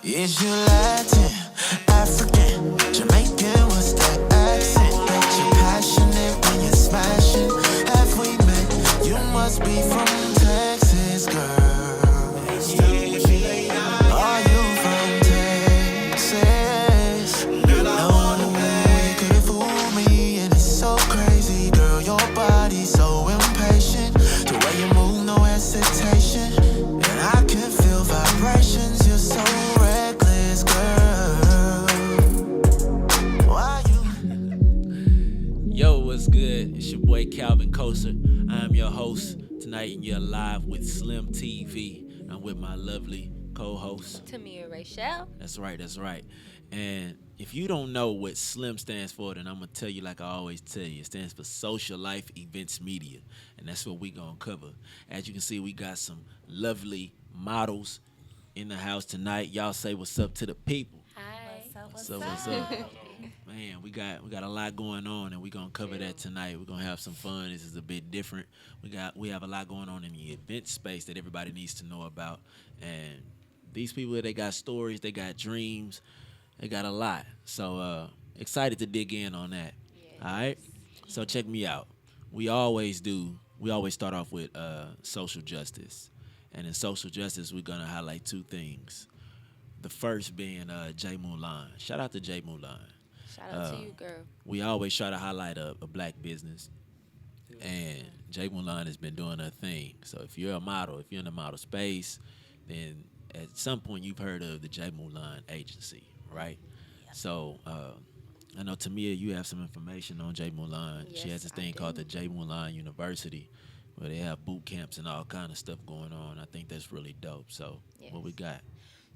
Is you Latin, African, Jamaican? What's that accent? Bet you passionate when you're smashing. Have we met? You must be from Texas, girl. Are you from Texas? No way could it fool me, and it's so crazy, girl. Your body's so impatient. The way you move, no hesitation, and I can feel vibrations. You're so reckless, girl. Why you? Yo, what's good? It's your boy Calvin Koser. I'm your host tonight, and you're live with SLEM TV. I'm with my lovely co-host Tamia Rachel. That's right. And if you don't know what SLEM stands for, then I'm going to tell you like I always tell you. It stands for Social Life Events Media, and that's what we're going to cover. As you can see, we got some lovely models in the house tonight. Y'all say what's up to the people. Hi. What's up? Man, we got a lot going on, and we're going to cover that tonight. We're going to have some fun. This is a bit different. We have a lot going on in the event space that everybody needs to know about. And these people, they got stories, they got dreams, they got a lot. So excited to dig in on that. Yes. All right? So check me out. We always start off with social justice. And in social justice, we're going to highlight two things. The first being Jay Mulan. Shout out to Jay Mulan. Shout out to you, girl. We always try to highlight a black business. And Jay Mulan has been doing her thing. So if you're a model, if you're in the model space, then at some point you've heard of the Jay Mulan agency, right? Yeah. So I know, Tamia, you have some information on Jay Mulan. Yes, she has this thing called the Jay Mulan University, where they have boot camps and all kind of stuff going on. I think that's really dope. So what we got?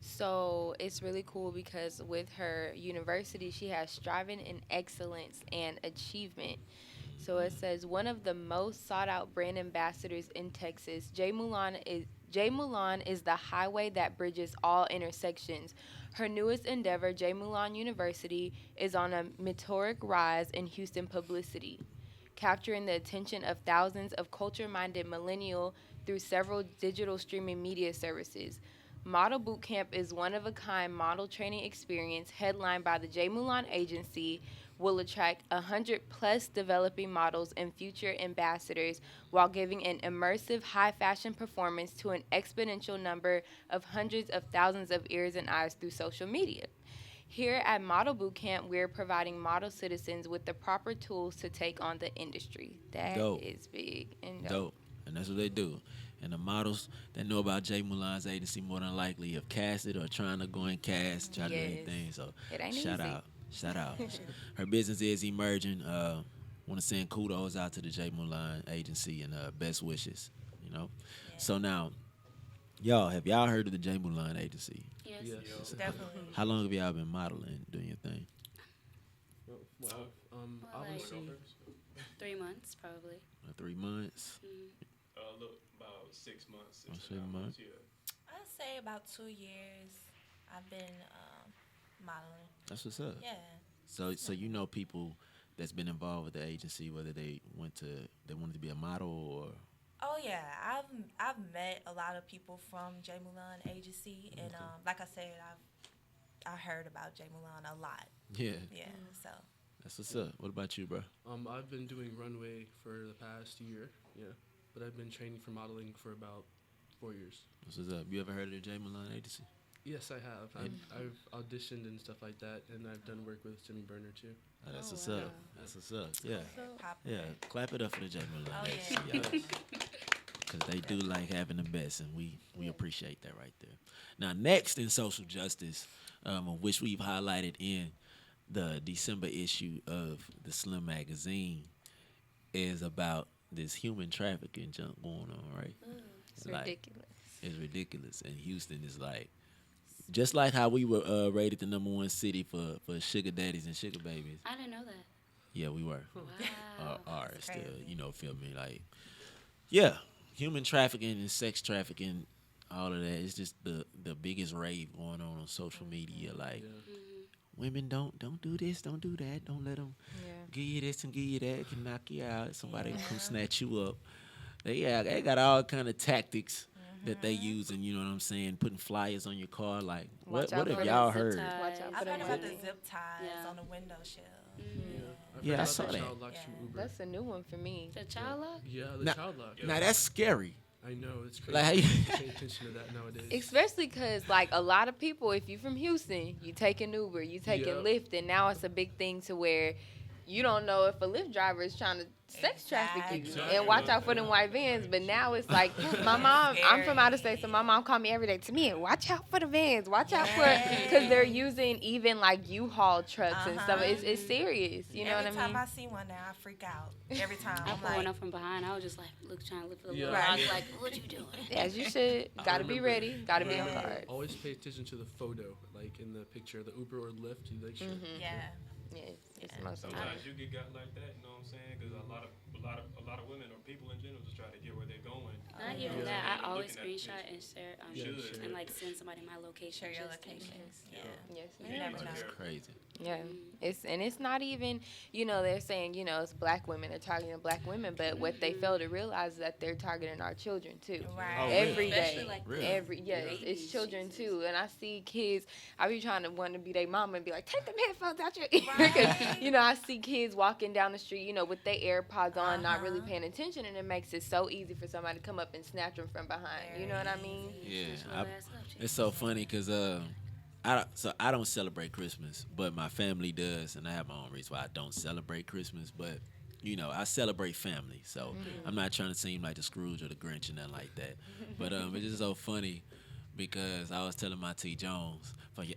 So it's really cool because with her university, she has striving in excellence and achievement. So it says one of the most sought out brand ambassadors in Texas, Jay Mulan is the highway that bridges all intersections. Her newest endeavor, Jay Mulan University, is on a meteoric rise in Houston publicity, capturing the attention of thousands of culture-minded millennials through several digital streaming media services. Model Bootcamp is one-of-a-kind model training experience headlined by the Jay Mulan Agency, will attract 100-plus developing models and future ambassadors while giving an immersive high-fashion performance to an exponential number of hundreds of thousands of ears and eyes through social media. Here at Model Bootcamp, we're providing model citizens with the proper tools to take on the industry. That is big and dope. And that's what they do. And the models that know about Jay Mulan's agency more than likely have casted or trying to go and cast, try to do anything. So shout out. Her business is emerging. Want to send kudos out to the Jay Mulan agency and best wishes. Yeah. So now, have y'all heard of the Jay Mulan agency? Yes. Definitely. How long have y'all been modeling, doing your thing? Obviously, 3 months probably. 3 months. Look, about 6 months. 6 months. Yeah. I'd say about 2 years I've been modeling. That's what's up. Yeah. So you know people that's been involved with the agency, whether they wanted to be a model or. Oh yeah, I've met a lot of people from Jay Mulan Agency, and like I said, I heard about Jay Mulan a lot. Yeah. Yeah. So. That's what's up. What about you, bro? I've been doing runway for the past year, but I've been training for modeling for about 4 years. That's what's up. You ever heard of the Jay Mulan agency? Yes, I have. I've auditioned and stuff like that, and I've done work with Jimmy Burner too. Oh, that's what's up. That's what's up. Yeah. Yeah. Clap it up for the Jay Mulan agency, yeah. because they do like having the best, and we appreciate that right there. Now, next in social justice, of which we've highlighted in the December issue of the SLEM magazine, is about this human trafficking junk going on, right? It's ridiculous. It's ridiculous. And Houston is like, just like how we were rated the #1 city for sugar daddies and sugar babies. I didn't know that. Yeah, we were. Wow. Are still, crazy. Feel me? Like, yeah, human trafficking and sex trafficking, all of that. It's just the biggest rave going on social media. Like, women don't do this, don't do that, don't let them give you this and give you that. It can knock you out. Somebody come snatch you up. They got all kind of tactics that they using, you know what I'm saying, putting flyers on your car. Like, Watch what out have for y'all the heard? zip tie. Watch out I've for heard the about the zip. zip ties Yeah. on the window shield. Yeah, I heard saw about the that. child locks from Uber. That's a new one for me. The child lock? Yeah, the Now, child lock. now that's scary. I know, it's crazy. Like, how you- Pay attention to that nowadays. Especially because, like, a lot of people, if you from Houston, you taking Uber, you taking Yep. Lyft, and now it's a big thing to where you don't know if a Lyft driver is trying to sex traffic you. Exactly. And watch out for them white vans. But now it's like, my mom, I'm from out of state, so my mom called me every day. To me, watch out for the vans. Watch out for, because they're using even like U-Haul trucks and stuff. It's serious. You know what I Every time mean? I see one now, I freak out. Every time. I I'm put one like, up from behind. I was just like, trying to look for the little Yeah. rock. Right. Like, what you doing? As you should. I Gotta be remember- ready. Gotta be on Yeah. guard. Always pay attention to the photo, like in the picture, the Uber or Lyft. You like, sure. Mm-hmm. yeah. Yes, it's most of the time. Sometimes you get got like that, you know what I'm saying? Because a lot of women or people in general just try to get where they're going. Not even Yeah. that. I Looking always at the screenshot picture. and share Yeah, should. sure. and like send somebody my location. Share your just in locations. case. Yeah. Yes, You never know. That's crazy. Yeah, it's not even, you know, they're saying, you know, it's black women, they're targeting black women, but what they fail to realize is that they're targeting our children too. Right. Oh, Every Especially day, like Really? yes, babies, it's children Jesus. too, and I see kids. I be trying to want to be their mama and be like, take them headphones out your ear, 'cause, Right. you know, I see kids walking down the street, you know, with their AirPods on, not really paying attention, and it makes it so easy for somebody to come up and snatch them from behind. You know what I mean? Yeah, Snatch your ass up, Jesus. it's so funny because I don't celebrate Christmas, but my family does, and I have my own reason why I don't celebrate Christmas. But you know, I celebrate family, so I'm not trying to seem like the Scrooge or the Grinch or nothing like that. But it's just so funny because I was telling my T Jones.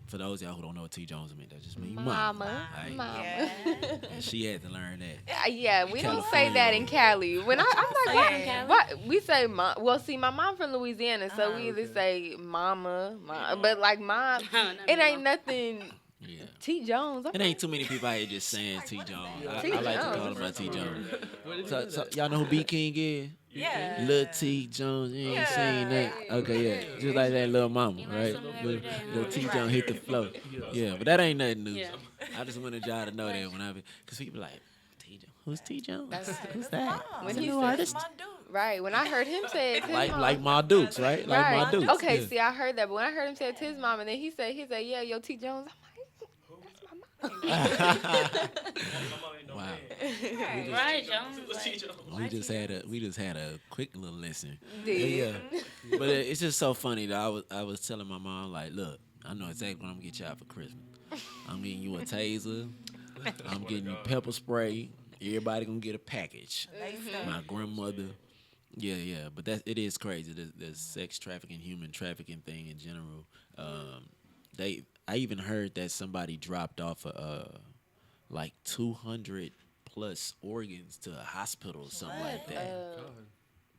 For those of y'all who don't know what T Jones means, that just means Mama, Right? mama. Yeah. And she had to learn that. Yeah, we don't say that in Cali. When I'm like, Say it in Cali? what? We say mom. Well, see, my mom from Louisiana, so we either Okay. say mama, but like mom, Not it me, ain't Mom. nothing. Yeah. T Jones. It ain't too many people out here just saying T Jones. I like to call him my T Jones. Where did you So, know so that? y'all know who B King is? Yeah. Lil T Jones, you ain't seen that? Okay, yeah, just like that little mama, You learn right? something every day, huh? Little T Jones hit the flow. Yeah. Yeah, but that ain't nothing new. Yeah. I just wanted y'all to know that when because people like T Jones, who's T Jones? That's- Who's that? Mom. When He's a he new said- artist. My dude. Right. When I heard him say it to his mom. Like Ma Dukes, right? Like Right. Ma Dukes. Okay, yeah. see, I heard that, but when I heard him say it to his mom, and then he said, yeah, yo, T Jones. I'm like, that's my mom. Wow. Right, Jones. Let's Like, teach 'em. We just had a quick little listen. Dude. But it's just so funny though. I was telling my mom like, look, I know exactly what I'm gonna get y'all for Christmas. I'm getting you a taser. I'm getting you pepper spray. Everybody gonna get a package. My grandmother. Yeah. But it is crazy. The sex trafficking, human trafficking thing in general. I even heard that somebody dropped off like 200 plus organs to a hospital or something like that. God.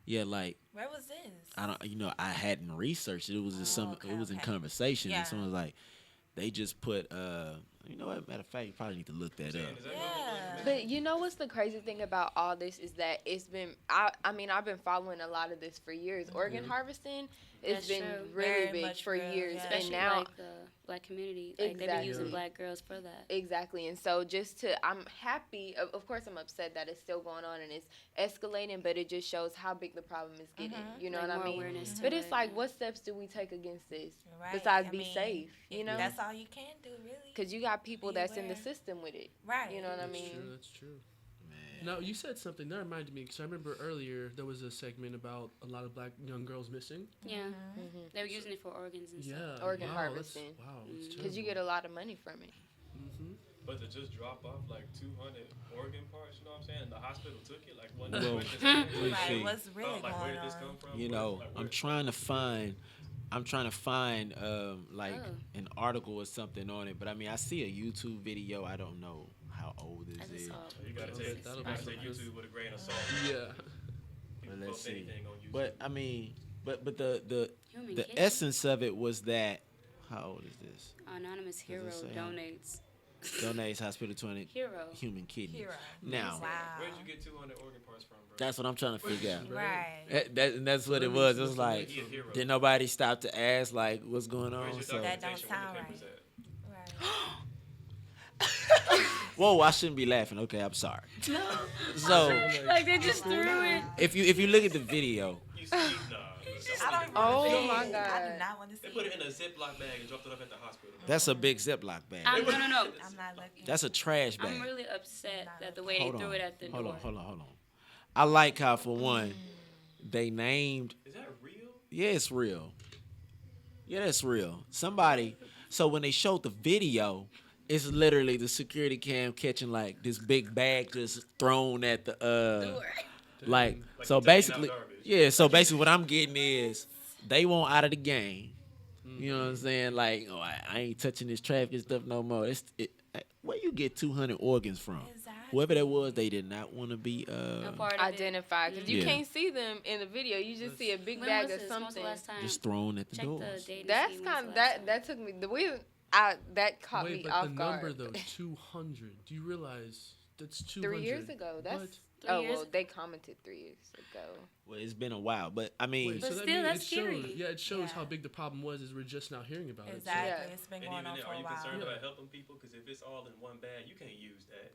Yeah, like Where was this? I don't, I hadn't researched it. It was just okay, it was in okay. conversation, Yeah. and someone was like, they just put, you know what? Matter of fact, you probably need to look that up. Yeah. But you know what's the crazy thing about all this is that it's been, I mean, I've been following a lot of this for years. Organ harvesting, it's That's been true. really Very big much for real, years. yeah. And Especially now, like the black community, like they've been Exactly. using black girls for that. exactly. And so I'm happy, of course I'm upset that it's still going on and it's escalating, but it just shows how big the problem is getting. You know Like, what I more mean? awareness to But it's it. like, what steps do we take against this? Right. Besides I be mean, safe, you know? That's all you can do, really. Because you got people Be that's in the aware. system with it. Right. You know what I That's mean? true. That's true. Now you said something that reminded me because I remember earlier there was a segment about a lot of black young girls missing. Yeah, Mm-hmm. they were using it for organs and stuff. Yeah, Organ wow, harvesting. That's Because you get a lot of money from it. But to just drop off like 200 organ parts, you know what I'm saying? And the hospital took it, like what? Well, what Like, see. what's really like where going did this on? come from? You Where- know, like, I'm where- trying to find like Oh. an article or something on it. But I mean, I see a YouTube video. I don't know how old I this just is. saw You gotta That'll take, be- you gotta take YouTube with a grain of salt. Yeah. People Let's post see. anything on YouTube. But I mean, but the Human the kidney. essence of it was that. How old is this? Anonymous hero say? donates. Donates hospital 20 Hero. human kidneys. Hero. Now, Wow. Where'd you get 200 organ parts from, bro? that's what I'm trying to figure out. Right. And that's what it was. It was like, He a hero. did nobody stop to ask like what's going Where's on? your So, That don't documentation? Where sound the papers right. at? Right. whoa, I shouldn't be laughing. Okay, I'm sorry. So Like they just threw it. if you look at the video, You see, nah. I don't even Oh want to see my it. God. I do not want to see They put it it. in a Ziploc bag and dropped it off at the hospital. That's a big Ziploc bag. No. I'm not looking. That's a trash bag. I'm really upset that the way Hold they threw on. it at the Hold door. on. I like how, for one, they named. Is that real? Yeah, it's real. Yeah, that's real. Somebody. So when they showed the video, it's literally the security cam catching like this big bag just thrown at the like. Like So you taking out basically, garbage. yeah. So basically, what I'm getting is they want out of the game. You know what I'm saying? Like, oh, I ain't touching this trafficking stuff no more. Where you get 200 organs from? Exactly. Whoever that was, they did not want to be A part of it. Identified, because you Yeah. can't see them in the video. You just see a big When bag was of this? When was the something. last time? just thrown at the Check the doors. date. and That's see when was kind the of last time. that took me that caught Wait, me but off the guard. number though, 200. Do you realize that's 200? 3 years ago. That's What? 3 years? well, they commented 3 years ago. Well, it's been a while, but I mean, Wait, But so that still, means that's it shows, scary. yeah, it shows how Yeah. big the problem was. Is we're just now hearing about it. Exactly. Yeah. It's been And going even on then, for are a you while. concerned Yeah. about helping people? Because if it's all in one bag, you can't use that.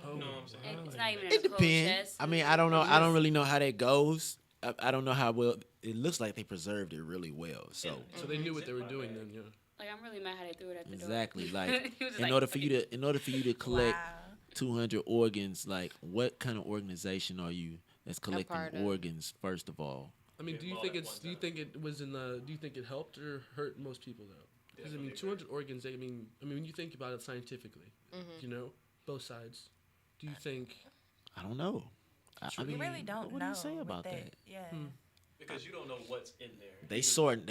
Oh, You know what I'm saying? And it's not even it a cold depends. chest. I mean, I don't know. I don't really know how that goes. I don't know how well. It looks like they preserved it really well. So So they knew what they were doing then, yeah. Like, I'm really mad how they threw it at the door. exactly, like He was in like, order for you to collect Wow. 200 organs, like what kind of organization are you that's part collecting of. organs? First of all, I mean, Get do you them all think at it's? one Do you time. think it was in the? Do you think it helped or hurt most people though? Because I mean, Definitely 200 organs. I mean, when you think about it scientifically, you know, both sides. Do you think? I don't know. I You mean, really don't what know. do you say with about that? Yeah. Because you don't know what's in there. They sorting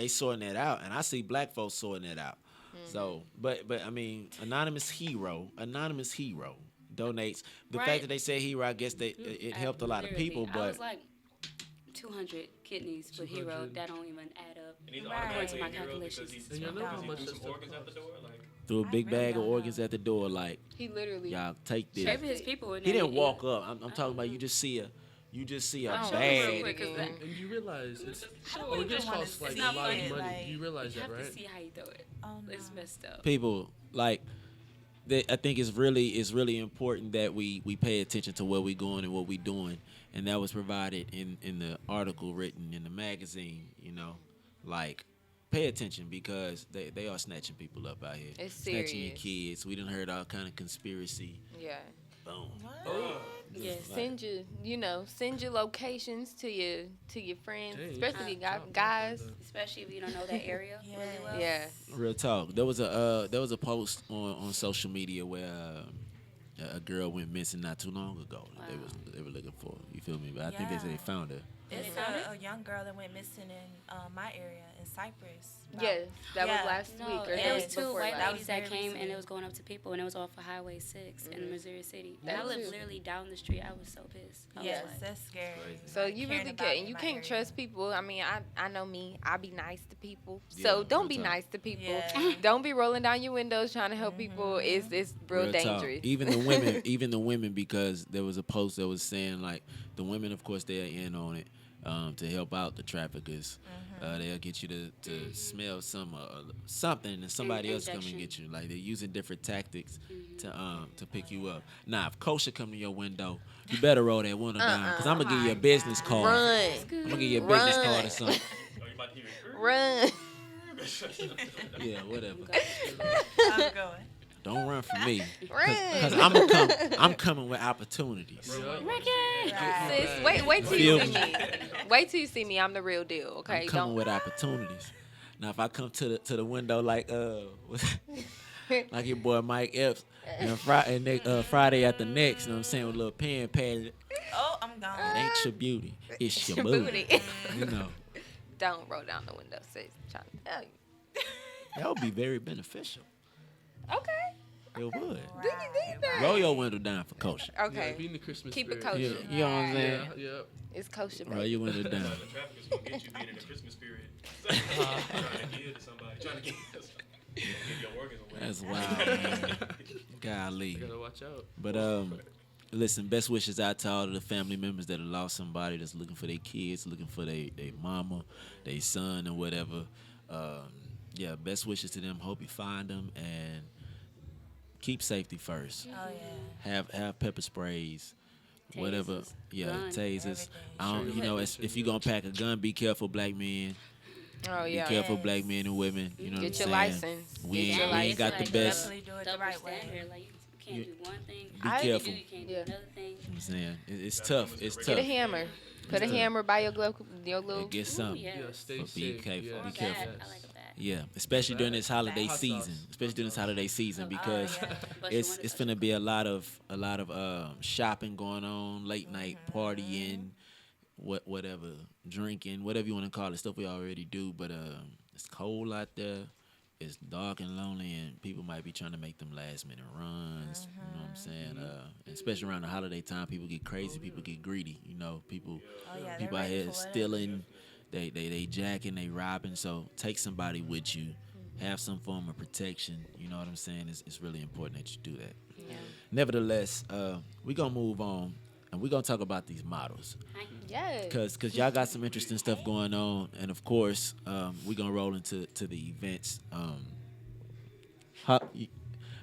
that out, and I see black folks sorting that out. So, but I mean, anonymous hero donates. The Right. fact that they say hero, I guess it helped a lot of Literally, people. I But was like, 200 kidneys for Hero. 200. That don't even add up. And he's Right. automatically My a hero because calculations. he And you know how because he much threw that some stuff organs out the costs. door. Like, threw a I big really bag of don't organs know. at the door, like He literally. y'all take this. Maybe his people in He there didn't eating. walk up. I'm talking about you just see a Oh, bag. real quick, 'cause again. And you realize it's don't even organs wanna cost like see a lot it, of money. like- You realize You that, have to right? see how you throw it. Oh, no. It's messed up. People like. I think it's really important that we pay attention to where we're going and what we're doing, and that was provided in the article written in the magazine. You know, like pay attention because they are snatching people up out here. It's snatching your serious. kids. We done heard all kind of conspiracy. Yeah. Boom. Yes. Send your locations to your friends, Dang, especially top off guys. like that. Especially if you don't know that area really well. Yeah. Real talk. There was a post on social media where a girl went missing not too long ago. Wow. They were looking for. You feel me? But I think they said they Yeah. found her. It's They found a young girl that went missing in my area in Cyprus. Yes, that Yeah. was last No, week or there was days two before white last. ladies that very came and recently. it was going up to people and it was off of Highway 6 in Missouri City. And That I live too. literally down the street. I was so pissed. I Yes, was like, that's scary. So Like, you caring really about can't. in You my can't area. trust people. I mean, I know me. I be nice to people. Yeah, So don't real be talk. nice to people. Yeah. Don't be rolling down your windows trying to help people. It's real talk. dangerous. Even the women, because there was a post that was saying like the women, of course, they are in on it to help out the traffickers. They'll get you to smell something, and somebody else come and Injection. get you. Like they're using different tactics to pick you up. Now, if kosher come to your window, you better roll that window down, because I'm gonna give you a business card. Run, I'm gonna give you a business Run. card or something. oh, you about to hear it? run. Yeah, whatever. I'm going. Don't run from me, Run. because I'm coming with opportunities. Right. Sis, wait till you Feel see me? me. Wait till you see me. I'm the real deal. Okay, I'm coming don't. with opportunities. Now, if I come to the window like like your boy Mike Epps and Friday at the next, you know what I'm saying, with a little pen padded, Oh, I'm gone. it ain't your beauty, it's your Your booty. booty. You know, Don't roll down the window, sis. Trying to tell you. that would be very beneficial. Okay. It would. Do you think that? Roll your window down for kosher. Okay. Yeah, be in the Christmas Keep it spirit. kosher. You know what I'm saying? Yeah, yeah. It's kosher, Roll baby. your window down. The traffickers gonna get you being in the Christmas spirit. Trying to give to somebody. Trying to give your organs away. That's wild, man. Golly. You gotta watch out. But listen, best wishes out to all of the family members that have lost somebody that's looking for their kids, looking for their mama, their son, or whatever. Yeah, best wishes to them. Hope you find them and keep safety first. Oh yeah. Have pepper sprays. whatever. Tasers, Yeah, guns, tasers. everything. I don't, you know, if you gonna pack a gun, be careful, black men. Oh Be yeah. careful, Yes. black men and women. You know Get what your I'm saying? license. We Get your ain't, we ain't got the license. best. Definitely do it the double right way. standard. Like you can't You- do one thing. Be I- careful. You can't do Yeah. another thing. You know what I'm saying? It's tough. It's Get tough. a hammer. Put a tough. hammer by your glove. Your little. Get Ooh, something. yes. Yeah, stay But be safe. careful, Yeah. be Or a careful. bat. I like a bat. Yeah, especially during this holiday Hot season. sauce. Especially during this holiday season because yeah. But it's you it's wanna finna be a lot of shopping going on, late night partying, whatever, drinking, whatever you want to call it, stuff we already do. But it's cold out there. It's dark and lonely, and people might be trying to make them last minute runs. You know what I'm saying? Especially around the holiday time, people get crazy, people get greedy. You know, people Oh, yeah, people they're out ready here for whatever. stealing, they jacking, they robbing. So take somebody with you, have some form of protection. You know what I'm saying? It's really important that you do that. Yeah. Nevertheless, we're gonna move on, and we're gonna talk about these models. Yes. Cause y'all got some interesting stuff going on, and of course, we're gonna roll into the events.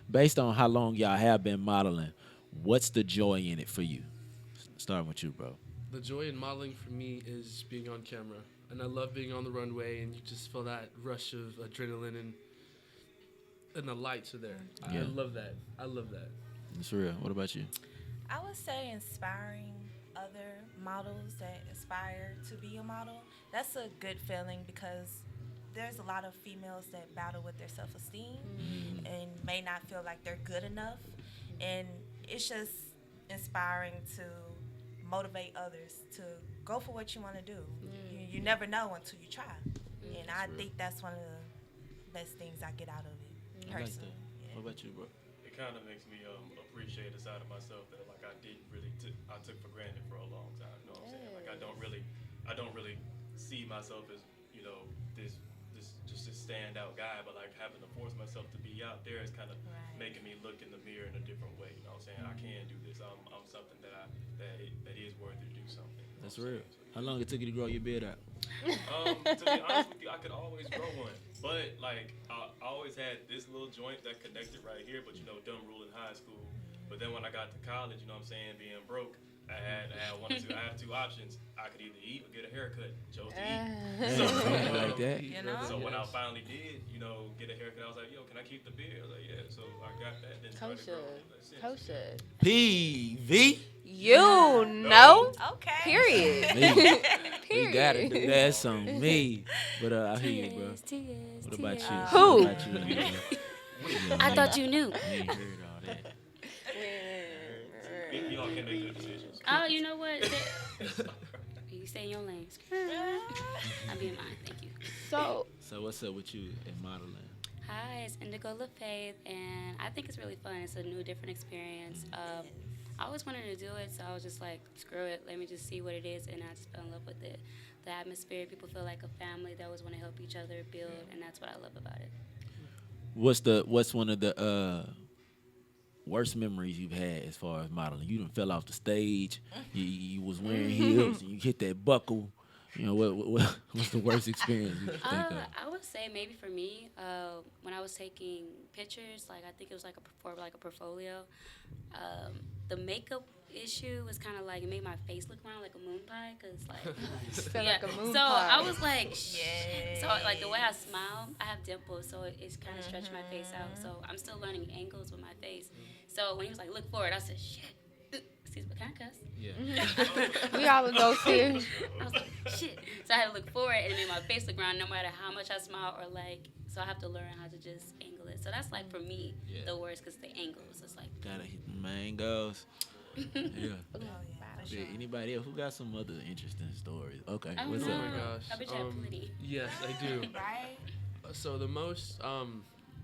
Based on how long y'all have been modeling, what's the joy in it for you? Starting with you, bro. The joy in modeling for me is being on camera, and I love being on the runway, and you just feel that rush of adrenaline and the lights are there. Yeah. I love that. I love that. It's real. What about you? I would say inspiring other models that aspire to be a model. That's a good feeling because there's a lot of females that battle with their self-esteem and may not feel like they're good enough. And it's just inspiring to motivate others to go for what you want to do. You never know until you try. And I think that's one of the best things I get out of it, I like personally. that. What about you, bro? It kind of makes me appreciate the side of myself that like I didn't really I took for granted for a long time. You know what I'm saying? Like I don't really see myself as this just this standout guy, but like having to force myself to be out there is kind of making me look in the mirror in a different way. You know what I'm saying? I can do this. I'm something that is worthy to do something. You know That's what I'm real. saying? So, How long it took you to grow your beard out? to be honest with you, I could always grow one, but like I always had this little joint that connected right here. But dumb rule in high school. But then when I got to college, you know what I'm saying, being broke, I had one or two. I had two options. I could either eat or get a haircut. Chose to eat. Like that? You know? So when I finally did, get a haircut, I was like, yo, can I keep the beard? I was like, yeah. So I got that. Then started Kosher. growing. Since. Kosher. PV. You know. Okay. Period. Me. Period. We gotta do that on me. But I hear you, bro. Tears, What about you? Who? What about you? Yeah, I thought you knew. You ain't heard all that. Y'all can make good decisions. Oh, you know what? You stay in your lane. I'll be in mine. Thank you. So So what's up with you in modeling? Hi, it's Indigo LaFaith, and I think it's really fun. It's a new, different experience. I always wanted to do it, so I was just like, screw it, let me just see what it is, and I just fell in love with it. The atmosphere, people feel like a family. They always want to help each other build, and that's what I love about it. What's one of the worst memories you've had as far as modeling? You done fell off the stage. You was wearing heels and you hit that buckle. What's the worst experience you can think of? I would say maybe for me, when I was taking pictures, like I think it was like a portfolio. The makeup issue was kind of like it made my face look round like a moon pie, cause like like a moon so pie. I was like, so like the way I smile, I have dimples, so it's kind of stretched my face out. So I'm still learning angles with my face. So when he was like, look forward, I said, shit. Excuse me, can I cuss? Yeah. we all of those here. I was like, shit. So I had to look forward and then my face look round no matter how much I smile or like, so I have to learn how to just angle it. So that's like for me, the worst, because the angles, it's like. Gotta hit the mangoes. Yeah. Oh, yeah, for sure. Yeah, anybody else who got some other interesting stories? Okay, I what's don't up? know. Oh my gosh. I bet you have plenty. Yes, I do. Right? So the most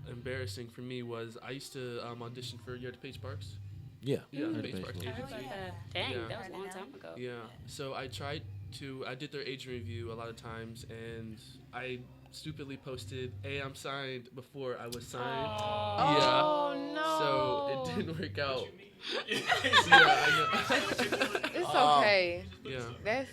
embarrassing for me was I used to audition for You Heard of Paige Sparks. Yeah, Yeah, heard of Paige Paige Sparks Sparks. Agency. Dang, Yeah. that was a long time ago. Yeah. So I did their agent review a lot of times, and I stupidly posted, "Hey, I'm signed" before I was signed. Oh no. So it didn't work out. Yeah, It's okay. Yeah. That's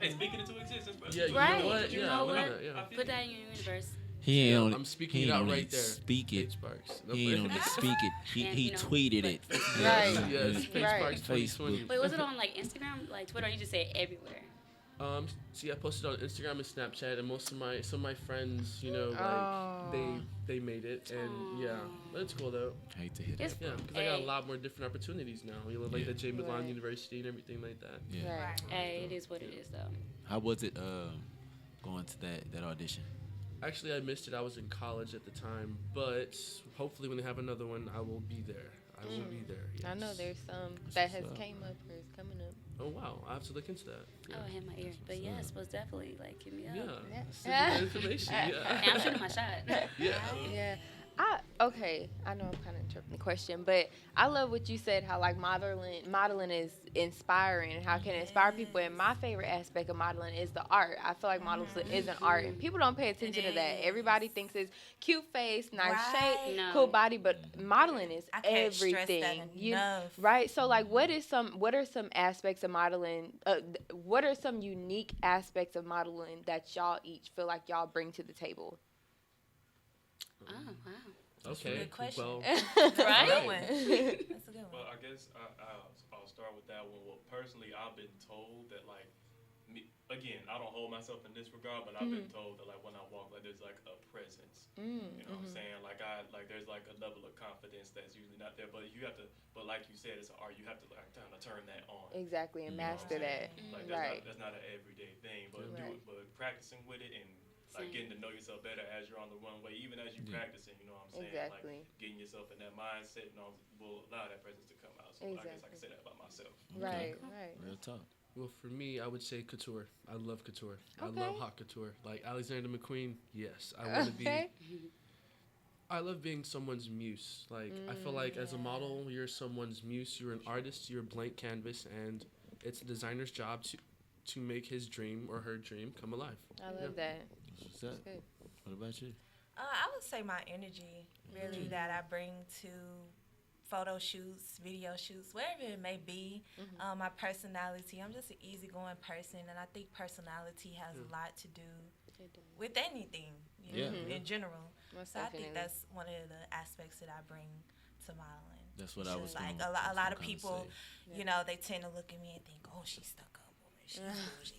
Hey, speaking into existence, bro. Yeah, you Right. know what? You Yeah, know I what? know that, yeah. Put that in your universe. He ain't on. I'm speaking he it ain't out on right there. Speak Paige it. Sparks. No, He ain't on but- the speak it. And, He you know, tweeted it. Right. Yes, Paige Right. Sparks 2020. Facebook. Wait, was it on like Instagram, like Twitter, or you just say it everywhere? See, I posted on Instagram and Snapchat, and some of my friends, you know, like Oh. they made it, and yeah, but it's cool though. Hate to hear that. It's Yeah, because I got a Hey. lot more different opportunities now. You know, like Yeah. the J. Milan Right. University and everything like that. Yeah. Right. Hey, it is what it is, though. How was it going to that audition? Actually, I missed it. I was in college at the time, but hopefully, when they have another one, I will be there. I will be there. Yes. I know there's some That's that what's has up. came up or is coming up. Oh wow, I have to look into that. Yeah. Oh, I hit my ear. But yes, most definitely, like, give me up. Yeah. Yeah. Send me the information. Yeah. And I'm shooting my shot. Yeah. Yeah. Okay, I know I'm kind of interrupting the question, but I love what you said, how like modeling is inspiring and how can it inspire people. And my favorite aspect of modeling is the art. I feel like modeling is an art, and people don't pay attention to that. Everybody thinks it's cute face, nice shape, No. cool body, but modeling is I can't stress everything. that enough. Right? So like, what are some aspects of modeling? What are some unique aspects of modeling that y'all each feel like y'all bring to the table? Oh, wow. Okay. good question. Well, That's a Right? good one. That's a good Well, one. I guess I'll start with that one. Well, personally, I've been told that like me again, I don't hold myself in this regard, but I've been told that like when I walk, like there's like a presence. You know what I'm saying? Like there's like a level of confidence that's usually not there, but you have to. But like you said, it's an art. You have to like kind of turn that on. Exactly, and You know what I'm master saying? that. Like Right. that's not an everyday thing, but Right. but practicing with it and like getting to know yourself better as you're on the runway, even as you practicing. You know what I'm saying? Exactly. Like getting yourself in that mindset, will allow that presence to come out. So I guess I can say that about myself. Right, right. Real talk. well, for me, I would say couture. I love couture. I Okay. love hot couture. Like Alexander McQueen. Yes, I want to be. Okay. I love being someone's muse. Like I feel like as a model, you're someone's muse. You're an artist. You're a blank canvas, and it's a designer's job to make his dream or her dream come alive. I love that. What's up? Good. What about you? I would say my energy, really, that I bring to photo shoots, video shoots, wherever it may be. My personality. I'm just an easygoing person, and I think personality has a lot to do with anything, you know, in general. Most So I definitely. think that's one of the aspects that I bring to modeling. That's what I was Like gonna- a lot of gonna people, say. you know, they tend to look at me and think, "Oh, she's stuck up, woman. She's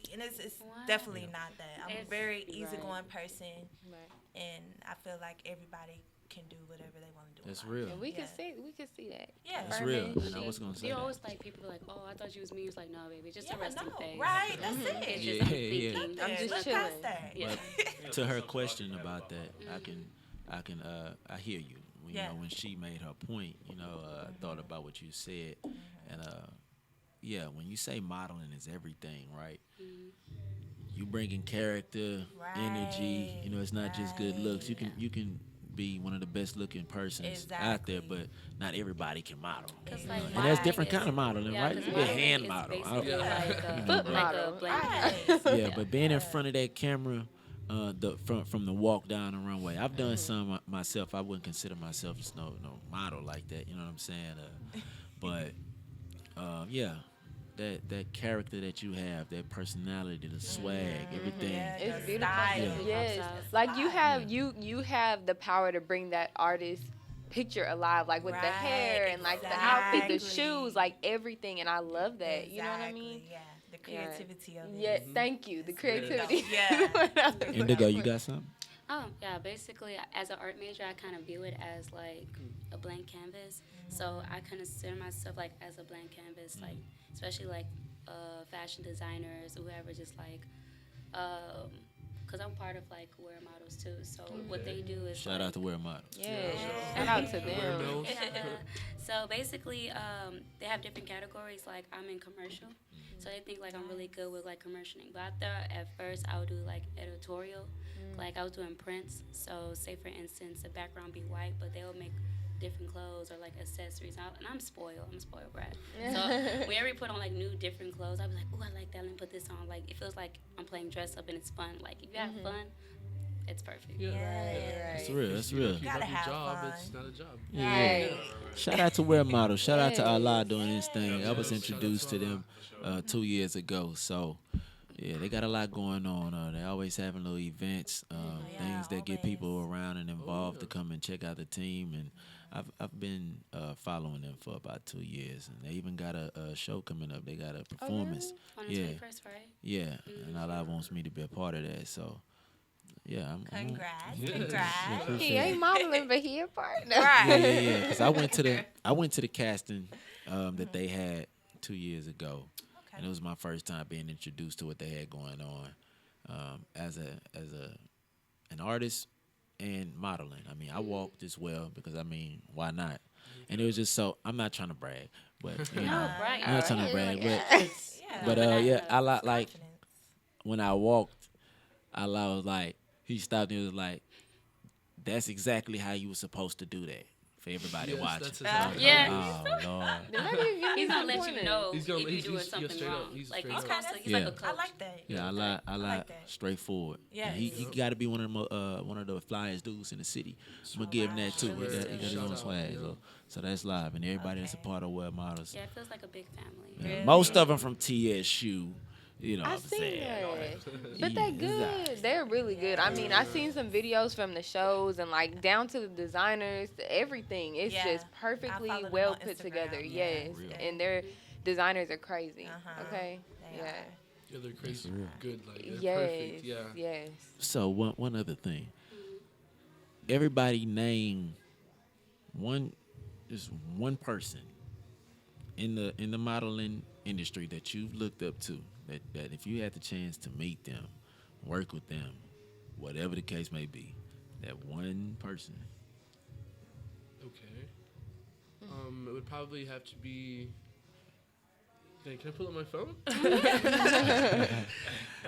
bougie," and it's definitely not that. I'm a It's- very right. easygoing person, Right. and I feel like everybody can do whatever they want to do. in That's life. real. And we Yeah. can see that. Yeah. That's Affirming real. And I shit. was gonna say You that. always like people are like, oh, I thought you was me. It's like, no, baby, just a Yeah, resting no, face. right? That's it. It's Yeah, just I'm yeah. thinking. I'm just Look chilling. past that. Yeah. To her question about that, I hear you. You Yeah. know, when she made her point, you know, I thought about what you said, and yeah, when you say modeling is everything, right? You bringing character, energy. You know, it's not just good looks. You can be one of the best looking persons out there, Exactly. but not everybody can model. 'Cause, You like, know, and there's modeling different is- kind of modeling, yeah, right? 'cause You can modeling hand is model. basically Yeah. like a, Foot like model. a blank Right. canvas. Yeah, but being in front of that camera, from the walk down the runway, I've done some myself. I wouldn't consider myself as no model like that. You know what I'm saying? But yeah, that character that you have, that personality, the swag, everything. Yeah, It's the beautiful. style. Yes. Outside. Like you have the power to bring that artist picture alive, like with the Right, hair and like the outfit, the exactly. shoes, like everything. And I love that. You know what I mean? Yeah, the creativity of it. Yeah. Thank you. The creativity. Yeah. Indigo, you got something? Oh, yeah, basically, as an art major, I kind of view it as, like, a blank canvas. So I consider myself, like, as a blank canvas, like, especially, like, fashion designers, whoever, just, like, because I'm part of, like, Wear Models, too. So what they do is, Shout out to Wear Model. Yeah. Shout out to them. Those. So basically, they have different categories. Like I'm in commercial, so they think like I'm really good with like commercialing. But I thought at first I would do like editorial, like I was doing prints. So say for instance, the background be white, but they would make different clothes or like accessories. And I'm spoiled. I'm a spoiled brat. So whenever we put on like new different clothes, I was like, oh, I like that. Let me put this on. Like it feels like I'm playing dress up and it's fun. Like if you have fun, it's perfect. Yeah. That's real. That's real. If you Gotta love your have job, fun. it's not a job. Right. Shout out to Wear Model. Shout out to Allah doing this thing. I was Yes. introduced to them 2 years ago. So Yeah, they got a lot going on. They always having little events, things that get people around and involved to come and check out the team. And I've been following them for about 2 years, and they even got a show coming up. They got a performance. On the 21st, right? Yeah, and Allah wants me to be a part of that. So, yeah, Congrats. He ain't modeling, but he a partner. Right. Yeah. Because I went to the casting that they had 2 years ago, and it was my first time being introduced to what they had going on as an artist and modeling. I mean, I walked as well because why not? And it was just so I'm not trying to brag, but you know, Right. I'm not trying to brag, but It's I like confidence. when I walked, Allah was like, he stopped and he was like, that's exactly how you were supposed to do that for everybody Yes, watching. that's exactly Yeah. Oh Lord. He's gonna let you know He's gonna- if you're he's- doing he's- something straight up, wrong. he's Like straight he's up. supposed to. He's Yeah. like a coach. I like that. Yeah, I like like that. straightforward. Yes. And he got to be one of the flyest dudes in the city. I'm gonna give him that too. He got his own swag. So that's live, and everybody that's a part of Well Models. Yeah, it feels like a big family. Yeah. Really? Most of them from TSU. You know what I I'm seen saying? that. But they good. They're really good. I mean, I seen some videos from the shows and like down to the designers, everything. It's Yeah. just perfectly I follow them well on put Instagram. together. Yeah. Yes. Real. And their designers are crazy. Okay? They Yeah. are. Yeah, they're crazy good. Like, they're Yes. perfect. Yeah. Yes. So one other thing. Everybody name one person in the modeling industry that you've looked up to, that if you had the chance to meet them, work with them, whatever the case may be, that one person. Okay. It would probably have to be. Dang, can I pull up my phone?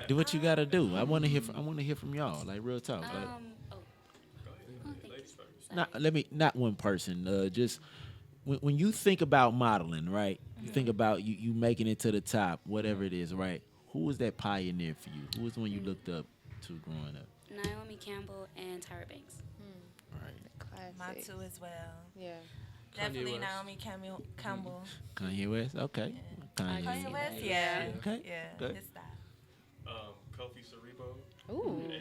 Do what you gotta do. I want to hear from y'all, like real talk. Like, Ladies first. not one person. Just when you think about modeling, right? You think about you making it to the top, whatever it is, right? Who was that pioneer for you? Who was the one you looked up to growing up? Naomi Campbell and Tyra Banks. Right. My Classic. two as well. Yeah. Definitely West. Naomi Campbell. Kanye West. Okay. Kanye West, yeah. Okay. Yeah, Good. his style. Kofi Cerebo, Ooh. and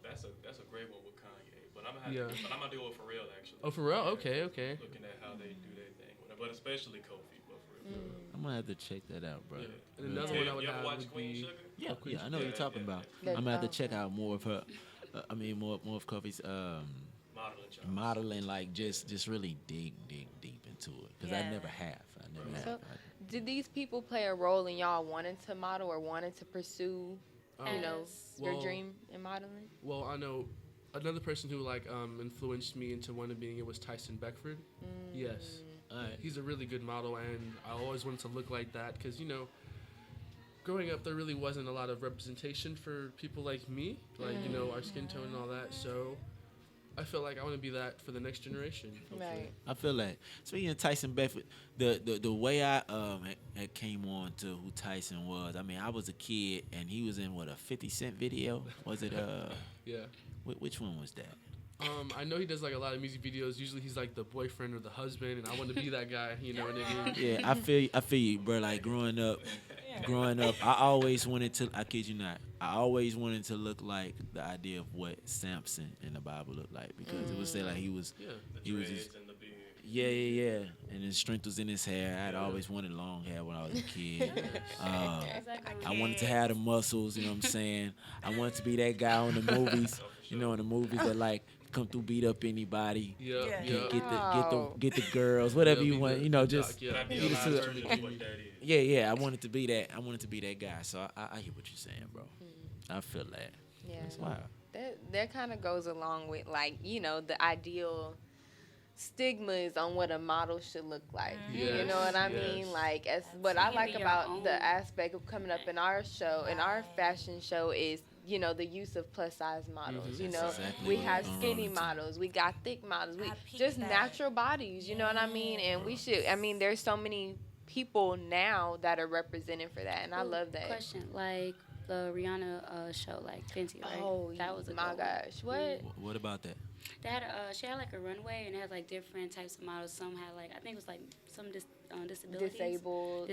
that's a great one with Kanye. But I'm gonna do it for real actually. Oh, for real? Yeah, Okay, okay. Looking at how they do their thing, but especially Kofi, but for real. I'm gonna have to check that out, bro. Yeah. And another one I would You ever have watch would Queen be. Sugar? Yeah, Queen I know what you're talking about. yeah. I'm gonna have to Oh. check out more of her. More of Kofi's Modeling job. modeling, like just really dig deep into it, because I Yeah. never have. So, did these people play a role in y'all wanting to model or wanting to pursue, you know, your Well- dream in modeling? Well, I know another person who influenced me into wanting being it was Tyson Beckford. Yes. He's a really good model, and I always wanted to look like that because, growing up, there really wasn't a lot of representation for people like me, like, our skin tone and all that. So I feel like I want to be that for the next generation. Hopefully. Right. I feel that. Speaking of Tyson Bedford, the way I had came on to who Tyson was, I mean, I was a kid and he was in a 50 Cent video. Was it Yeah. which one was that? I know he does like a lot of music videos. Usually he's like the boyfriend or the husband, and I want to be that guy. You know what I mean? Yeah, I feel you, bro. Like growing up, I always wanted to. I kid you not. I always wanted to look like the idea of what Samson in the Bible looked like, because it would say like he was The he was dreads just, and the beard. yeah, and his strength was in his hair. I'd always wanted long hair when I was a kid. I wanted to have the muscles. You know what I'm saying? I wanted to be that guy on the movies. You know, in the movies that like come through, beat up anybody. Yeah. Yeah. Yeah. Get the girls, whatever you be want. the- You know, the just doc, yeah. Not be Get it alive to the- version of what that is. yeah. I wanted to be that. I wanted to be that guy. So I hear what you're saying, bro. I feel that. Yeah. That's wild. That kind of goes along with like, you know, the ideal stigmas on what a model should look like. You know what I mean? Yes. Like, as what You I can like be your about own. the aspect of coming up in our show, in our fashion show, is, you know, the use of plus size models. You know, exactly we what have we're skinny going to. models, we got thick models, we I peeped just that. natural bodies. You know what I mean? And we should. I mean, there's so many people now that are representing for that, and I love that. Question, like the Rihanna show, like Fenty, right? Oh, that was a my good one. gosh, what? What about that? They had she had like a runway and it had like different types of models. Some had like I think it was like some disabilities. Disabled.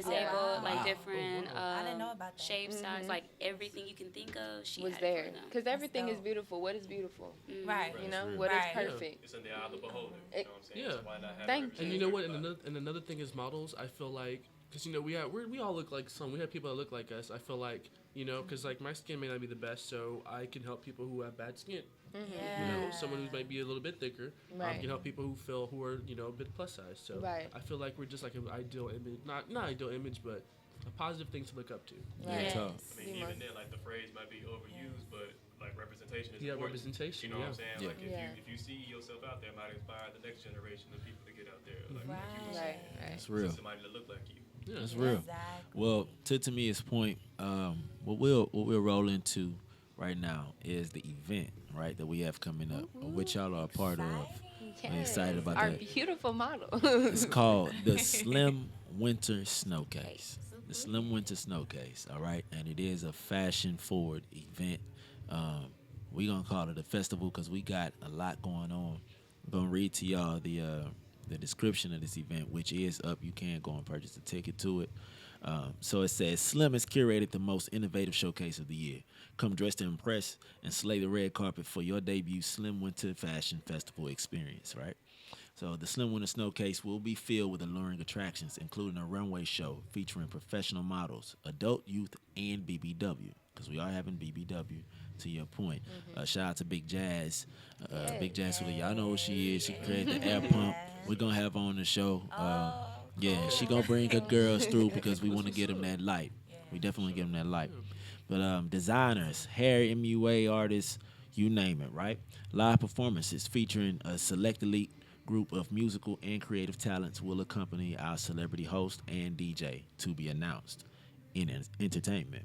Like different I didn't know about that. shapes, size, like everything you can think of. She was had there it for them. because everything is dope. beautiful. What is beautiful? Right. You know, Right. what is Right. perfect? It's in the eye of the beholder. You know what I'm saying? Yeah. So why not have Thank it And you know what? And represented? another thing is models. I feel like because we all look like we have people that look like us. I feel like because like my skin may not be the best, so I can help people who have bad skin. Yeah. Someone who might be a little bit thicker Right. can help people who are a bit plus size. So Right. I feel like we're just like an ideal image, not ideal image, but a positive thing to look up to. Right. tough. I mean, even then, like the phrase might be overused, but like representation is Yeah, important. representation. You know what I'm saying? Yeah. Like Yeah. if you see yourself out there, it might inspire the next generation of people to get out there. Like, Right. like you Right. That's see real. somebody that look like you. Yeah. That's real. Exactly. Well, to Tamia's point, what we'll roll into right now is the event, right, that we have coming up, which y'all are a part of. I'm excited about Our that. beautiful model. It's called the SLEM Winter Snowcase. The SLEM Winter Snowcase, all right? And it is a fashion-forward event. We're going to call it a festival because we got a lot going on. I'm going to read to y'all the description of this event, which is up. You can go and purchase a ticket to it. So it says, SLEM has curated the most innovative showcase of the year. Come dressed to impress and slay the red carpet for your debut SLEM Winter Fashion Festival experience, right? So the SLEM Winter Snowcase will be filled with alluring attractions, including a runway show featuring professional models, adult, youth, and BBW, because we are having BBW, to your point. Shout out to Big Jazz. Big Jazz, y'all know who she is. She created the air pump. We're going to have her on the show. Yeah, she going to bring her girls through because we want to get them that light. We definitely give them that light. But designers, hair, MUA artists, you name it, right? Live performances featuring a select elite group of musical and creative talents will accompany our celebrity host and DJ to be announced in entertainment.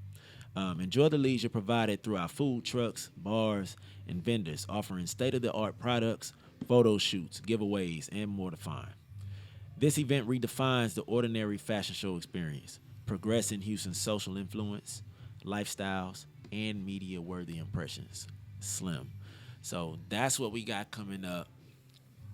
Enjoy the leisure provided through our food trucks, bars, and vendors offering state-of-the-art products, photo shoots, giveaways, and more to find. This event redefines the ordinary fashion show experience, progressing Houston's social influence, lifestyles, and media-worthy impressions. SLEM. So that's what we got coming up.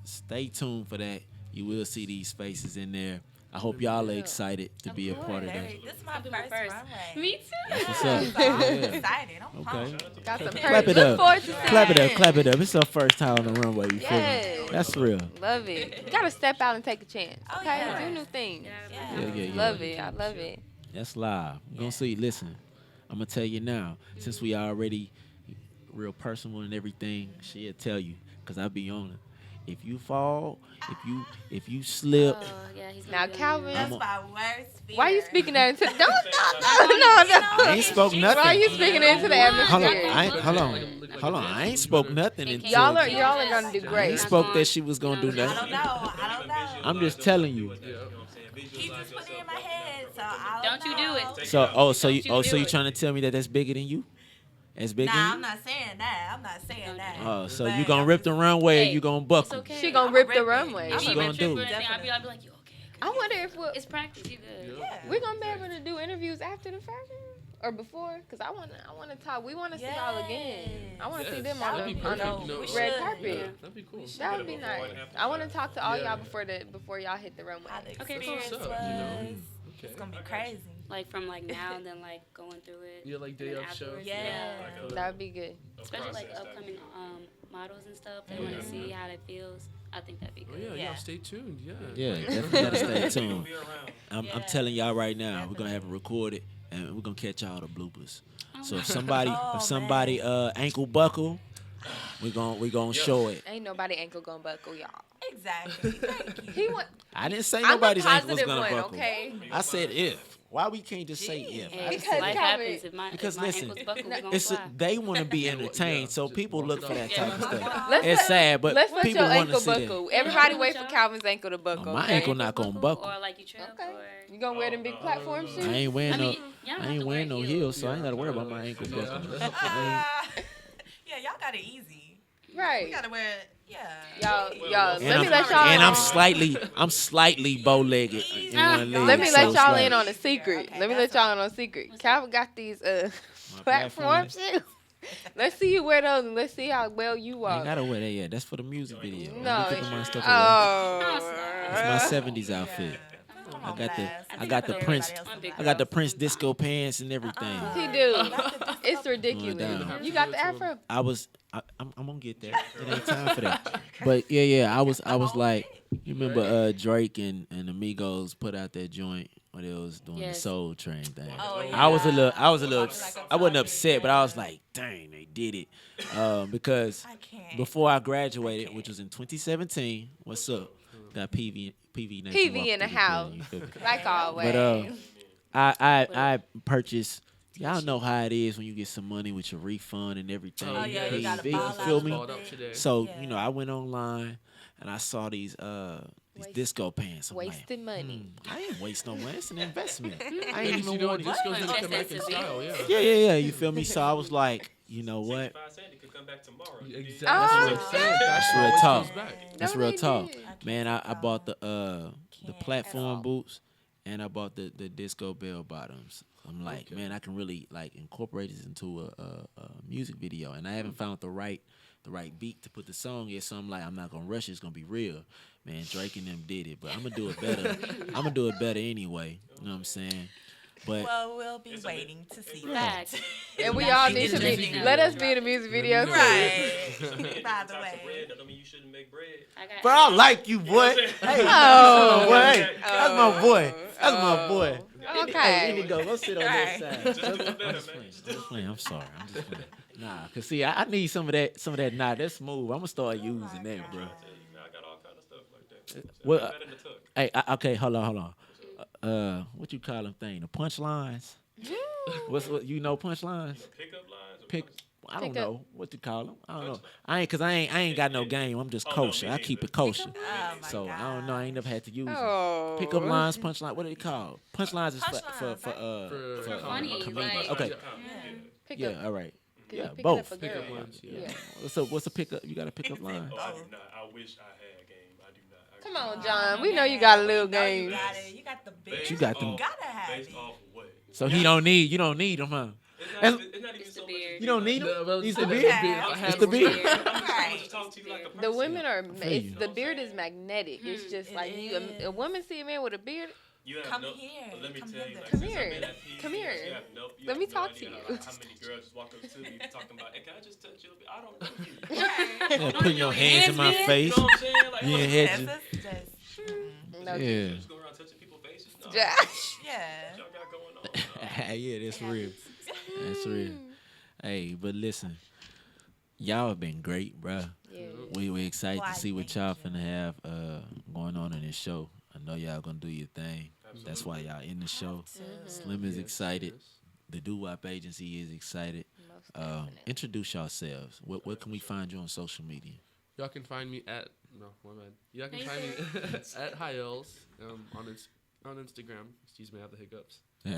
Stay tuned for that. You will see these faces in there. I hope y'all are excited to be a part of that. This is my I'll be my first first. runway. Me too. That's what's So up. I'm Yeah. excited. I'm Okay. pumped. Got some Clap perks. it Look up. forward to seeing Clap it it. up. Clap it up. It's our first time on the runway. You feel Yes. me? That's real. Love it. You gotta step out and take a chance. Oh, Okay, yeah. do new things. Yeah. Love it. I love it. That's live. We're going to see. Listen, I'm going to tell you now, since we already real personal and everything, she'll tell you, because I be on it. If you fall, if you slip, Yeah, he's Now, gonna be on Calvin, there. That's my worst fear. why are you speaking that into? Don't. I ain't spoke nothing. Why are you speaking into the Hold on, atmosphere? hold on. I ain't spoke nothing until Y'all are gonna do I great. ain't spoke that she was gonna do I don't nothing. know. I don't know. I'm just telling you. You know what I'm saying? He Visualize just put it in yourself my walking head, down so purpose. I Don't you do it. Take So it out. so do you it. trying to tell me that that's bigger than you? As big Nah, as I'm you? not saying that. I'm not saying that. Oh, so But you gonna I'm rip the just- runway or Hey, you gonna It's buckle? okay. She gonna I'ma rip the rip it. runway. What She you gonna gonna trip do? or anything, I'll be Definitely. like, okay. I wonder if It's practice. You good. Yeah. we're gonna be able to do interviews after the fashion or before, cause I wanna talk. We wanna see y'all again. I wanna see them That'd on be the perfect, we red should. carpet. Yeah. That'd be cool. That would be Before and nice. after I want to shots. talk to all Yeah. y'all before y'all hit the runway. How the Okay, experience cool. was. What's up, Mm. Okay. It's gonna be crazy. Like from like now and then like going through it. Yeah, like and day then of show. afterwards, Yeah. Like a- That would be good. a Especially like process that- upcoming models and stuff. They want to see how it feels. I think that'd be Oh good. yeah, Yeah. stay tuned. Yeah. Yeah, definitely gotta stay We'll tuned. be around. I'm Yeah. telling y'all right now, we're gonna have it recorded and we're gonna catch all the bloopers. Oh So if somebody man. ankle buckle, we gonna show it. Ain't nobody ankle gonna buckle, y'all. Exactly. Thank you. He went. I didn't say I'm a nobody's ankle was positive gonna one, buckle. okay? I said if. Why we can't just say if? Hey, I just Because said life if. Calvin- happens. If my, Because if my listen, ankles buckle, we gonna It's fly. they want to be entertained, so people look for that type of stuff. Let's It's let- sad, but Let's let people your want ankle to see buckle. that. Everybody Yeah. wait for Calvin's ankle to buckle. my okay? ankle not gonna buckle. Or like you trip. Okay. Or You gonna wear them big platform shoes? I ain't wearing I no, mean, y'all don't I have ain't to wearing wear no heels, so I ain't gotta worry about my ankle Yeah. buckling. Yeah, y'all got it easy. We Right. gotta wear. Yeah. Y'all. And Let me I'm, let y'all. and I'm slightly bow-legged in one leg. Let me so let it's y'all like- in on a secret. Okay, Let me that's let y'all in on a secret. Calvin got these platform platform? shoes. Let's see you wear those and let's see how well you I walk. ain't gotta wear that yet. That's for the music video. No. I'm picking my stuff away. Oh. It's my '70s outfit. I got the Prince. I got the Prince disco pants and everything. He do. It's ridiculous. down. You got the afro? I'm gonna get there. It ain't time for that. But yeah. I was like, you remember Drake and the Migos put out that joint when they was doing the Soul Train thing. Oh, yeah. I was a little. I wasn't upset, but I was like, dang, they did it. Because I can't. before I graduated, which was in 2017. What's up? Got PV Nation PV in the house, like always. But I purchased. Y'all know how it is when you get some money with your refund and everything. Oh, yeah, you gotta PV, ball you feel out me? with Up today. So Yeah. you know, I went online and I saw these disco pants. I'm Wasted like, money. I ain't waste no money. It's an investment. I ain't And even you know, want it. disco's in What? American style, yeah. Yeah. You feel me? So I was like, you know what? 65 cent, it could come back tomorrow. Exactly. Oh, That's what I'm saying. That's Fashion real always talk. comes back. That's No, real they talk. did. Man, I bought the Can't platform at all. boots and I bought the disco bell bottoms. I'm like, man, I can really like incorporate this into a music video, and I haven't found the right beat to put the song yet. So I'm like, I'm not gonna rush it. It's gonna be real, man. Drake and them did it, but I'm gonna do it better. I'm gonna do it better anyway. You know what I'm saying? But Well, we'll be waiting to see that. Facts. And we all need to be. Let us be in the music video too. Right. By the way. Bread, that don't mean you shouldn't make bread. but I like you, boy. Hey, Oh. boy, that's my boy. That's my boy. Okay. Indigo, go sit on that side. Just do it I'm better, just man. playing. I'm just playing. I'm sorry. I'm just playing. Nah, cause see, I need some of that. Nah, that's smooth. I'm gonna start using that, bro. I got all kind of stuff like that. Well, Better in the tuck. Hey, okay, hold on. What you call them thing? The punchlines. What you know punchlines? Pickup lines. Or Pick. I don't Pick up. know what to call them. I don't know. I ain't got no game. I'm just kosher. I keep it kosher. Oh, my So God. I don't know. I ain't never had to use them. Oh. Pick up lines, punchline. What are they called? Punchlines is Punchlines, For funny, comedian. like- Okay. Pick Yeah. up. All right. Yeah. Picking Both. up a girl. Pickup lines, yeah. Yeah. What's a pickup? You got a pickup line. Oh, I do not. I wish I had game. I do not. Come on, John. We know you got a little game. You got it. You got the big. You got them. You gotta have Based it. off of what? So you don't need them, huh? It's not even It's so the much. beard. You don't need No, them. well, It's it's the the beard. beard. I It's have the one. beard. I'm Right. just talking to you like a person. The women are. feel It's, you. the beard is magnetic. It's just It like you. A woman see a man with a beard. You have Come no, here. Let me Come tell you, hither. like, Come since I've here. been at PES, Come here. you have no, you Let have me no talk idea to how, you. how many girls just walk up to me talking about, hey, can I just touch you a bit? I don't know you. Yeah, putting your hands in my You face. know what I'm saying? Like, You ain't That's had just No. Yeah. just go around touching people's faces? No. Josh. yeah. What y'all got going on? Yeah, that's real. That's real. Hey, but listen, y'all have been great, bruh. Yeah. We excited Why, to see what thank y'all you. finna have going on in this show. I know y'all gonna do your thing. That's why y'all in the show. Slim is excited. The Doo Wop Agency is excited. Most definitely. Introduce yourselves. Where can we find you on social media? Y'all can find me at Y'all can find me at Hyels on Instagram. Excuse me, I have the hiccups. I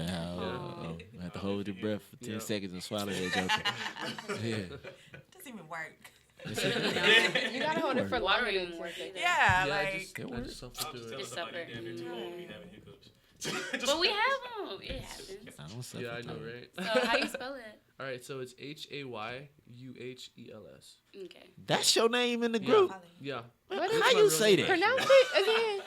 have to hold your breath for 10 Yeah. seconds and swallow that joker. Yeah. Doesn't even work. You gotta hold it for longer Water than even 10 work. seconds. Yeah, I like just suffer I'm through just it. telling Just somebody suffer. damn near too old to be having hiccups. But we have them. It happens. I don't suffer Yeah, I know, through it. right? So how you spell it? All right, so it's HAYUHELS. Okay. That's your name in the group? Yeah, What How is you say that? Pronounce it again.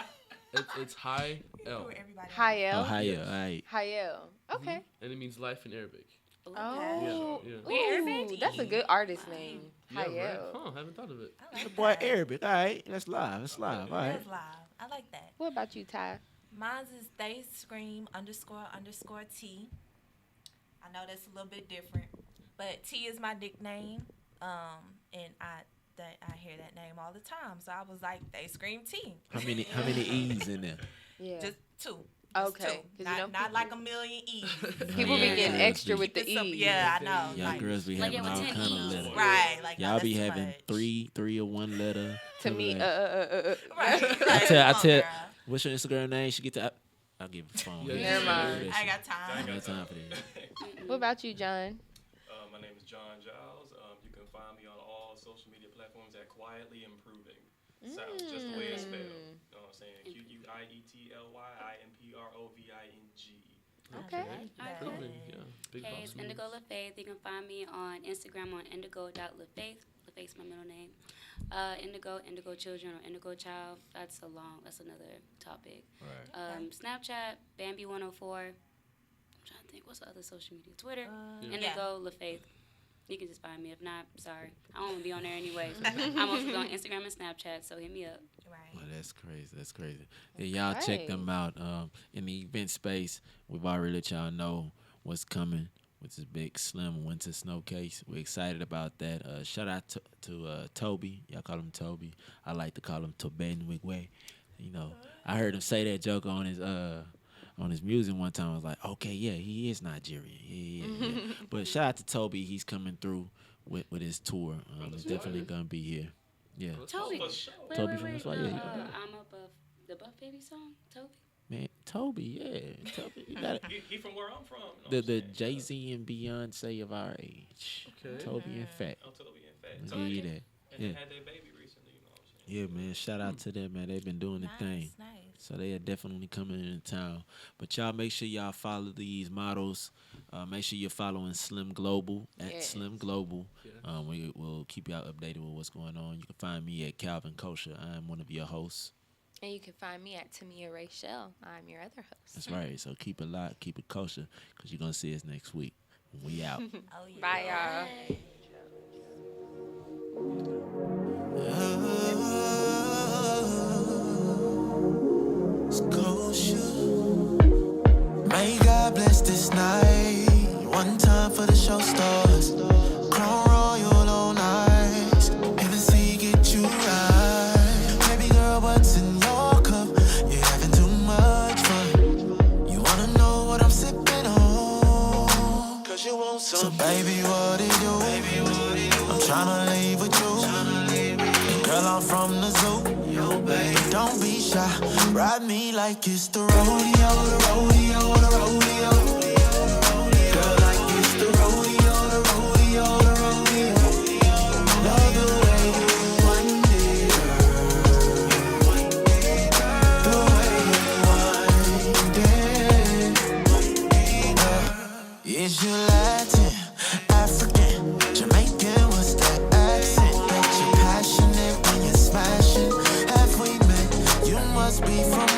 it's High L, everybody. Oh, Hayel. Hiya. All right. Hayel. Okay. and it means life in Arabic. Oh. Yeah. We Arabic? Ooh, that's a good artist name. Yeah, right? Hayel. Huh, haven't thought of it. I like The boy that. Arabic. All right. That's live. That's live. All right. That's live. I like that. What about you, Ty? Mine's is they scream __ T. I know that's a little bit different, but T is my nickname. And I hear that name all the time. So I was like, they scream T. How many E's in there? Yeah. Just two. Just Okay, two. 'cause you Not, know not people- like a million E's. People be Yeah. getting extra with the Keep it simple. E. Yeah, I know. Y'all like, girls be Like having it all with 10 kind of E's. letters. right. Like no, Y'all that's be too having much. three or one letter. To me, Like, Right. I right. tell. Come on, girl. What's your Instagram name? She get to. I'll give her the phone. Yeah, Never mind. I got I time. ain't got time for that. What about you, John? My name is John Giles. You can find me on all social media platforms at Quietly Improving. Sounds just the way it's spelled. You know what I'm saying? QUIETLY IMPROVING. Okay. Improving, yeah. Big Okay, boss it's moves. Indigo LaFaith. You can find me on Instagram on indigo.lafaith. LaFaith's my middle name. Indigo Children, or Indigo Child. That's another topic. Right. Snapchat, Bambi104. I'm trying to think, what's the other social media? Twitter, Yeah. Indigo LaFaith. You can just find me. If not, sorry. I don't want to be on there anyway. I'm also on Instagram and Snapchat, so hit me up. Right. Well, that's crazy. That's crazy. Yeah, y'all check them out in the event space. We've already let y'all know what's coming with this big SLEM Winter Snowcase. We're excited about that. Shout out to Toby. Y'all call him Toby. I like to call him Toben Wigwe. You know, I heard him say that joke on his music one time. I was like, okay, yeah, he is Nigerian. Yeah. But shout out to Toby. He's coming through with his tour. He's definitely going to be here. Yeah. Toby. Toby from the Swahili. I'm Up of the Buff Baby song, Toby. Man, Toby, yeah. Toby, you got it. He from where I'm from. You know The Jay-Z and Beyonce of our age. Okay. Toby and Fat. Oh, Toby and Fat. I'll give you that. And Yeah. they had their baby recently, you know what I'm saying? Yeah, man. Shout out to them, man. They've been doing the thing. Nice. So they are definitely coming into town. But y'all make sure y'all follow these models. Make sure you're following SLEM Global at SLEM Global. Yeah. We will keep y'all updated with what's going on. You can find me at Calvin Kosher. I am one of your hosts. And you can find me at Tamia Rachel. I'm your other host. That's right. So keep it locked, keep it kosher, because you're going to see us next week. We out. Oh, yeah. Bye, y'all. It's kosher. May God bless this night. One time for the show stars. Crown Royal on ice. Hennessy get you right. Baby girl, what's in your cup? You're having too much fun. You wanna know what I'm sipping on? Cause you want some. So baby, what it do? I'm tryna leave with you. And girl, I'm from the zoo. Yo, baby, don't be shy. Ride me like it's the rodeo, the rodeo, the rodeo. Girl, like it's the rodeo, the rodeo, the rodeo. Love the way you wind it, girl. The way you wind it. Is you Latin, African, Jamaican? What's that accent? Bet you're passionate when you're smashing. Have we met? You must be from